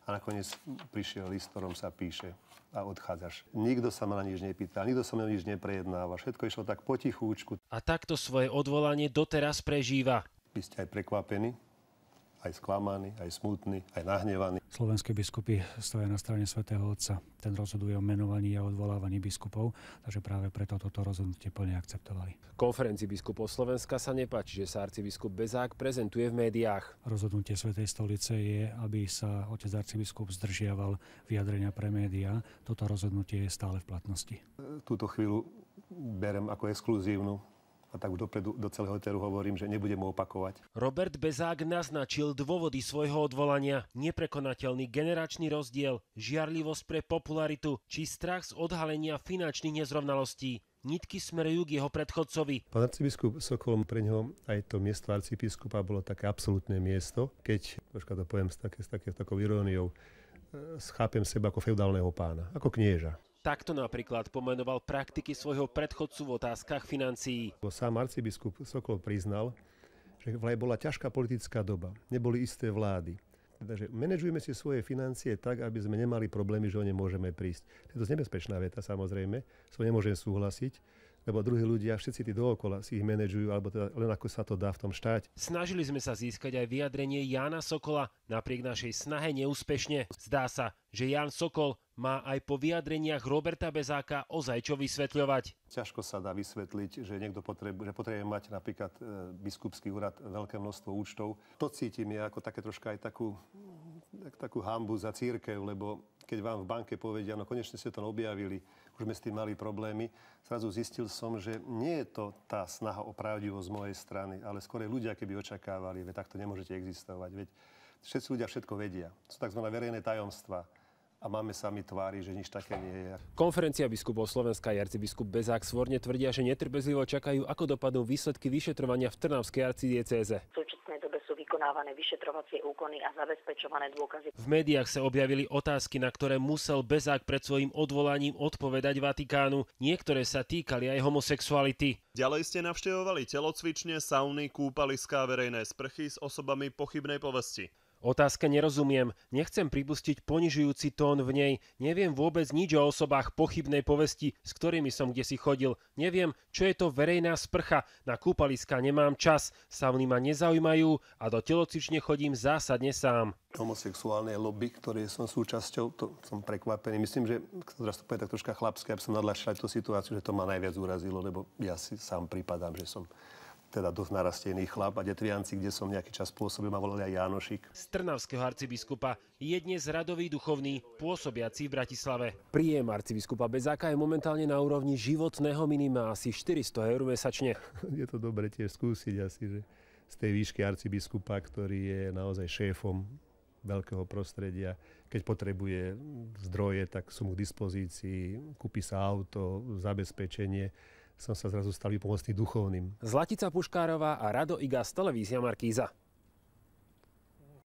a nakoniec prišiel list, ktorom sa píše a odchádzaš. Nikto sa ma na nič nepýtal, nikto sa ma na nič neprejednáva. Všetko išlo tak potichúčku. A takto svoje odvolanie doteraz prežíva. Vy ste aj prekvapení, aj sklamaní, aj smutní, aj nahnevaní. Slovenské biskupy stoja na strane svätého Otca. Ten rozhoduje o menovaní a odvolávaní biskupov, takže práve preto toto rozhodnutie plne akceptovali. Konferencii biskupov Slovenska sa nepáči, že sa arcibiskup Bezák prezentuje v médiách. Rozhodnutie Svätej stolice je, aby sa otec arcibiskup zdržiaval vyjadrenia pre médiá. Toto rozhodnutie je stále v platnosti. Túto chvíľu berem ako exkluzívnu. A tak už dopredu do celého éteru hovorím, že nebudem ho opakovať. Robert Bezák naznačil dôvody svojho odvolania. Neprekonateľný generačný rozdiel, žiarlivosť pre popularitu či strach z odhalenia finančných nezrovnalostí. Nitky smerujú k jeho predchodcovi. Pán arcibiskup Sokol, pre ňoho aj to miesto arcibiskupa bolo také absolútne miesto, keď, troška to poviem s takou iróniou, chápem seba ako feudálneho pána, ako knieža. Takto napríklad pomenoval praktiky svojho predchodcu v otázkach financií. Sám arcibiskup Sokol priznal, že bola ťažká politická doba, neboli isté vlády. Takže manažujme si svoje financie tak, aby sme nemali problémy, že o ne môžeme prísť. To je dosť nebezpečná veta, samozrejme, s nemôžem súhlasiť, lebo druhí ľudia, všetci tí dookola si ich manažujú, alebo teda len ako sa to dá v tom štáte. Snažili sme sa získať aj vyjadrenie Jána Sokola, napriek našej snahe neúspešne. Zdá sa, že Ján Sokol má aj po vyjadreniach Roberta Bezáka ozaj čo vysvetľovať. Ťažko sa dá vysvetliť, že niekto potrebuje mať napríklad biskupský úrad veľké množstvo účtov. To cítim ja ako také troška aj takú hanbu za cirkev, lebo keď vám v banke povedia, no konečne ste to objavili, už sme s tým mali problémy, zrazu zistil som, že nie je to tá snaha o pravdivosť z mojej strany, ale skôr ľudia, keby očakávali, veď takto nemôžete existovať, veď všetci ľudia všetko vedia. Sú tzv. Verejné tajomstvá. A máme sami tvári, že nič také nie je. Konferencia biskupov Slovenska a arcibiskup Bezák svorne tvrdia, že netrpezlivo čakajú, ako dopadnú výsledky vyšetrovania v Trnavskej arcidiecéze. V súčasnej dobe sú vykonávané vyšetrovacie úkony a zabezpečované dôkazy. V médiách sa objavili otázky, na ktoré musel Bezák pred svojím odvolaním odpovedať Vatikánu. Niektoré sa týkali aj homosexuality. Ďalej ste navštevovali telocvične, sauny, kúpaliská, verejné sprchy s osobami pochybnej povesti. Otázke nerozumiem, nechcem pripustiť ponižujúci tón v nej, neviem vôbec nič o osobách pochybnej povesti, s ktorými som kdesi chodil, neviem, čo je to verejná sprcha, na kúpaliska nemám čas, sauny ma nezaujímajú a do telocvične chodím zásadne sám. Homosexuálne lobby, ktoré som súčasťou, to som prekvapený. Myslím, že teraz to poviem tak troška chlapské, aby som nadľahčil tú situáciu, že to ma najviac urazilo, lebo ja si sám pripadám, že som teda dosť narastený chlap a detvianci, kde som nejaký čas pôsobil, ma volali aj Jánošik. Z trnavského arcibiskupa je dnes radový duchovný, pôsobiaci v Bratislave. Príjem arcibiskupa Bezáka je momentálne na úrovni životného minima, asi 400 eur mesačne. Je to dobre tiež skúsiť asi, že z tej výšky arcibiskupa, ktorý je naozaj šéfom veľkého prostredia, keď potrebuje zdroje, tak sú mu k dispozícii, kúpi sa auto, zabezpečenie. Som sa zrazu stal pomocný duchovným. Zlatica Puškárová a Rado Igas, televízia Markíza.